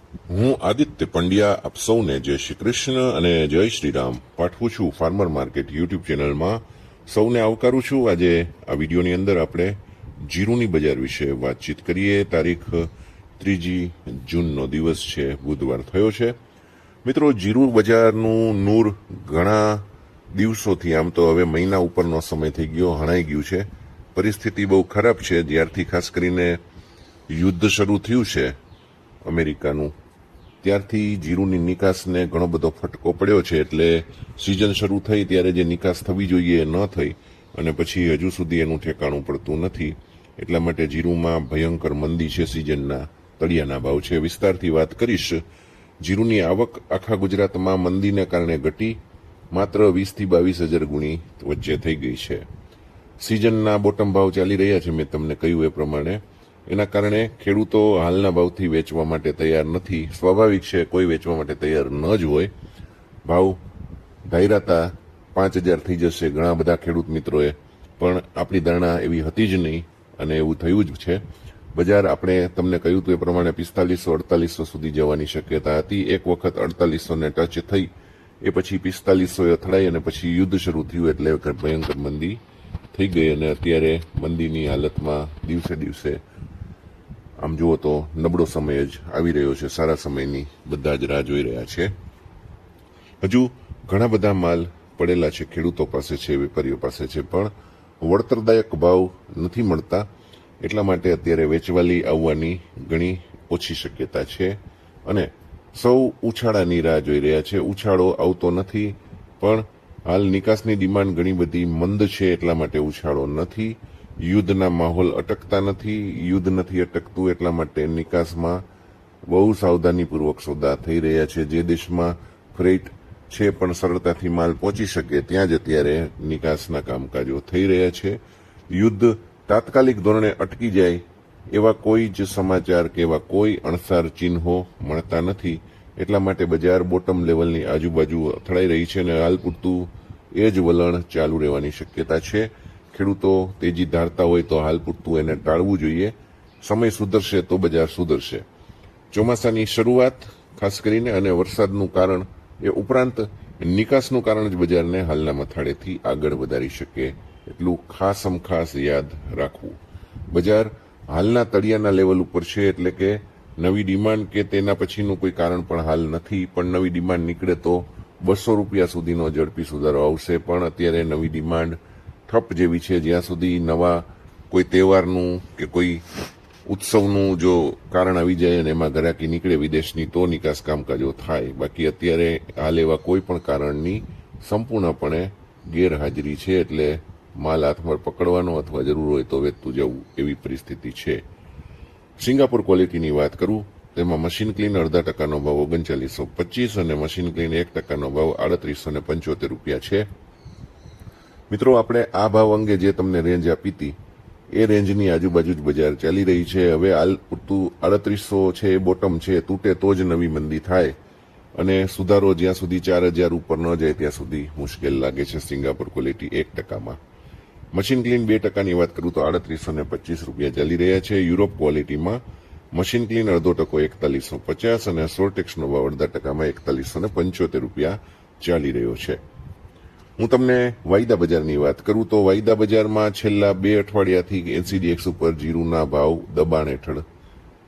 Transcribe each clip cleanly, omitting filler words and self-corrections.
હું આદિત્ય પંડ્યા આપ સૌને જય શ્રી કૃષ્ણ અને જય શ્રી રામ પાઠવું છું ફાર્મર માર્કેટ યુટ્યુબ ચેનલમાં. સૌને આવકારું છું. આજે આ વિડીયોની અંદર આપણે જીરુની બજાર વિશે વાતચીત કરીએ. તારીખ 3 જૂનનો દિવસ છે, બુધવાર થયો છે. મિત્રો, જીરુ બજારનું નૂર ઘણા દિવસોથી, આમ તો હવે મહિના ઉપરનો સમય થઈ ગયો, હણાઈ ગયું છે. પરિસ્થિતિ બહુ ખરાબ છે. જ્યારથી ખાસ કરીને યુદ્ધ શરૂ થયું છે અમેરિકાનું, ત્યારથી જીરુની નિકાસને ઘણો બધો ફટકો પડ્યો છે. એટલે સિઝન શરૂ થઈ ત્યારે જે નિકાસ થવી જોઈએ એ ન થઈ, અને પછી હજુ સુધી એનું ઠેકાણું પડતું નથી. એટલા માટે જીરુમાં ભયંકર મંદી છે. સિઝનના તળિયાના ભાવ છે. વિસ્તારથી વાત કરીશ. જીરુની આવક આખા ગુજરાતમાં મંદીને કારણે ઘટી માત્ર 20 થી 22 હજાર ગુણી વચ્ચે થઈ ગઈ છે. સિઝનના બોટમ ભાવ ચાલી રહ્યા છે, મેં તમને કહ્યું એ પ્રમાણે. એના કારણે ખેડૂતો હાલના ભાવથી વેચવા માટે તૈયાર નથી. સ્વાભાવિક છે, કોઈ વેચવા માટે તૈયાર ન જ હોય. ભાવ ધાર્યાતા 5000 થઈ જશે ઘણા બધા ખેડૂત મિત્રોએ, પણ આપણી ધારણા એવી હતી જ નહીં અને એવું થયું જ છે. બજાર આપણે તમને કહ્યું હતું એ પ્રમાણે 4500-4800 સુધી જવાની શક્યતા હતી. એક વખત 4800 ને ટચ થઈ, એ પછી 4500 અથડાઈ અને પછી યુદ્ધ શરૂ થયું એટલે ભયંકર મંદી થઈ ગઈ. અને અત્યારે મંદીની હાલતમાં દિવસે દિવસે આમ જુઓ તો નબળો સમય જ આવી રહ્યો છે. સારા સમયની બધા જ રાહ જોઈ રહ્યા છે. હજુ ઘણા બધા માલ પડેલા છે, ખેડૂતો પાસે છે, વેપારીઓ પાસે છે, પણ વળતરદાયક ભાવ નથી મળતા. એટલા માટે અત્યારે વેચવાલી આવવાની ઘણી ઓછી શક્યતા છે અને સૌ ઉછાળાની રાહ જોઈ રહ્યા છે. ઉછાળો આવતો નથી, પણ હાલ નિકાસની ડિમાન્ડ ઘણી બધી મંદ છે, એટલા માટે ઉછાળો નથી. યુદ્ધના માહોલ અટકતા નથી. યુદ્ધ નથી અટકતું એટલા માટે નિકાસમાં બહુ સાવધાનીપૂર્વક સોદા થઈ રહ્યા છે. જે દેશમાં ફ્રેટ છે પણ સરળતાથી માલ પહોંચી શકે ત્યાં જ અત્યારે નિકાસના કામકાજો થઈ રહ્યા છે. યુદ્ધ તાત્કાલિક ધોરણે અટકી જાય એવા કોઈ જ સમાચાર કે એવા કોઈ અણસાર ચિહ્નો મળતા નથી. એટલા માટે બજાર બોટમ લેવલની આજુબાજુ અથડાઈ રહી છે અને હાલ પૂરતું એ જ વલણ ચાલુ રહેવાની શક્યતા છે. ખેડૂતો તેજી ધારતા હોય તો હાલ પૂરતું એને ટાળવું જોઈએ. સમય સુધરશે તો બજાર સુધરશે. ચોમાસાની શરૂઆત ખાસ કરીને અને વરસાદનું કારણ એ ઉપરાંત નિકાસનું કારણ જ બજારને હાલના મથાળેથી આગળ વધારી શકે એટલું ખાસ યાદ રાખવું. બજાર હાલના તળિયાના લેવલ ઉપર છે, એટલે કે નવી ડિમાન્ડ કે તેના પછીનું કોઈ કારણ પણ હાલ નથી. પણ નવી ડિમાન્ડ નીકળે તો 200 રૂપિયા સુધીનો ઝડપી સુધારો આવશે. પણ અત્યારે નવી ડિમાન્ડ ઠપ જેવી છે. જ્યાં સુધી નવા કોઈ તહેવારનું કે કોઈ ઉત્સવનું જો કારણ આવી જાય અને એમાં ઘરાકી નીકળે વિદેશની, તો નિકાસ કામકાજો થાય. બાકી અત્યારે હાલ એવા કોઈ પણ કારણની સંપૂર્ણપણે ગેરહાજરી છે. એટલે માલ હાથમાં પકડવાનો અથવા જરૂર હોય તો વેચતું જવું એવી પરિસ્થિતિ છે. સિંગાપુર ક્વોલિટીની વાત કરું, તેમાં મશીન ક્લીન 0.5% ભાવ 3925 અને મશીન ક્લીન 1% ભાવ 3875 રૂપિયા છે. મિત્રો, આપણે આ ભાવ અંગે જે તમને રેન્જ આપી હતી એ રેન્જની આજુબાજુ જ બજાર ચાલી રહી છે. હવે હાલ પૂરતું 3800 છે એ બોટમ છે. તૂટે તો જ નવી મંદી થાય અને સુધારો જ્યાં સુધી 4000 ઉપર ન જાય ત્યાં સુધી મુશ્કેલ લાગે છે. સિંગાપુર ક્વોલિટી 1%માં. મશીન ક્લીન 2%ની વાત કરું તો 3825 રૂપિયા ચાલી રહ્યા છે. યુરોપ ક્વોલિટીમાં મશીન ક્લીન 0.5% 4150 અને સોર્ટેક્સનો ભાવ 0.5%માં 4175 રૂપિયા ચાલી રહ્યો છે. હું તમને વાયદા બજારની વાત કરું તો વાયદા બજારમાં છેલ્લા 2 અઠવાડિયાથી એનસીડીએક્સ ઉપર જીરુના ભાવ દબાણ હેઠળ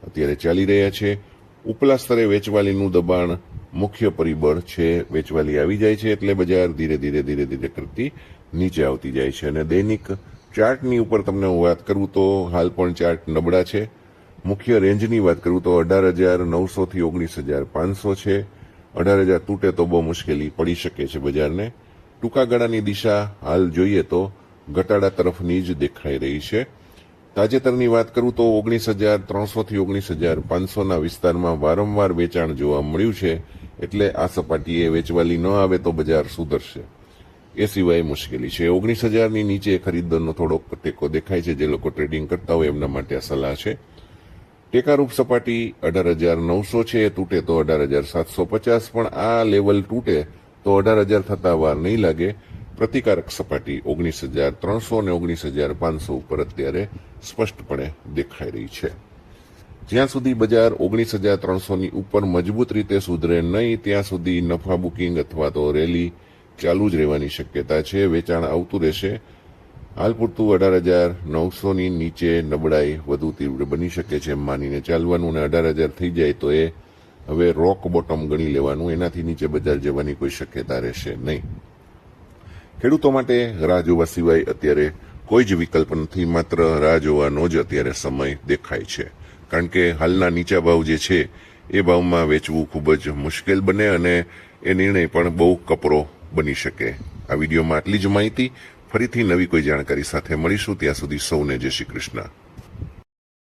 અત્યારે ચાલી રહ્યા છે. ઉપલા સ્તરે વેચવાલીનું દબાણ મુખ્ય પરિબળ છે. વેચવાલી આવી જાય છે એટલે બજાર ધીરે ધીરે કરતી નીચે આવતી જાય છે. અને દૈનિક ચાર્ટની ઉપર તમને હું વાત કરું તો હાલ પણ ચાર્ટ નબળા છે. મુખ્ય રેન્જની વાત કરું તો 18,900 થી 19,500 છે. 18,000 તૂટે તો બહુ મુશ્કેલી પડી શકે છે બજારને. ટૂંકા ગાળાની દિશા હાલ જોઈએ તો ઘટાડા તરફની જ દેખાઈ રહી છે. તાજેતરની વાત કરું તો 19,300 થી 19,500ના વિસ્તારમાં વારંવાર વેચાણ જોવા મળ્યું છે. એટલે આ સપાટીએ વેચવાલી ન આવે તો બજાર સુધરશે, એ સિવાય મુશ્કેલી છે. 19,000ની નીચે ખરીદદારનો થોડોક ટેકો દેખાય છે. જે લોકો ટ્રેડિંગ કરતા હોય એમના માટે આ સલાહ છે. ટેકારૂપ સપાટી 18,900 છે. એ તૂટે તો 18,750, પણ આ લેવલ તૂટે તો 18,000 થતા વાર નહીં લાગે. પ્રતિકારક સપાટી 19,300 અને 19,500 ઉપર અત્યારે સ્પષ્ટપણે દેખાઈ રહી છે. જ્યાં સુધી બજાર 19,300ની ઉપર મજબૂત રીતે સુધરે નહીં ત્યાં સુધી નફા બુકિંગ અથવા તો રેલી ચાલુ જ રહેવાની શક્યતા છે. વેચાણ આવતું રહેશે. હાલ પૂરતું 18,900ની નીચે નબળાઈ વધુ તીવ્ર બની શકે છે એમ માનીને ચાલવાનું, અને 18,000 થઈ જાય તો એ હવે રોક બોટમ ગણી લેવાનું. એનાથી નીચે બજાર જવાની કોઈ શક્યતા રહેશે નહીં. ખેડૂતો માટે રાહ જોવા સિવાય અત્યારે કોઈ જ વિકલ્પ નથી. માત્ર રાહ જોવાનો જ અત્યારે સમય દેખાય છે, કારણ કે હાલના નીચા ભાવ જે છે એ ભાવમાં વેચવું ખૂબ જ મુશ્કેલ બને અને એ નિર્ણય પણ બહુ કપરો બની શકે. આ વિડીયોમાં આટલી જ માહિતી. ફરીથી નવી કોઈ જાણકારી સાથે મળીશું. ત્યાં સુધી સૌને જય શ્રી કૃષ્ણ.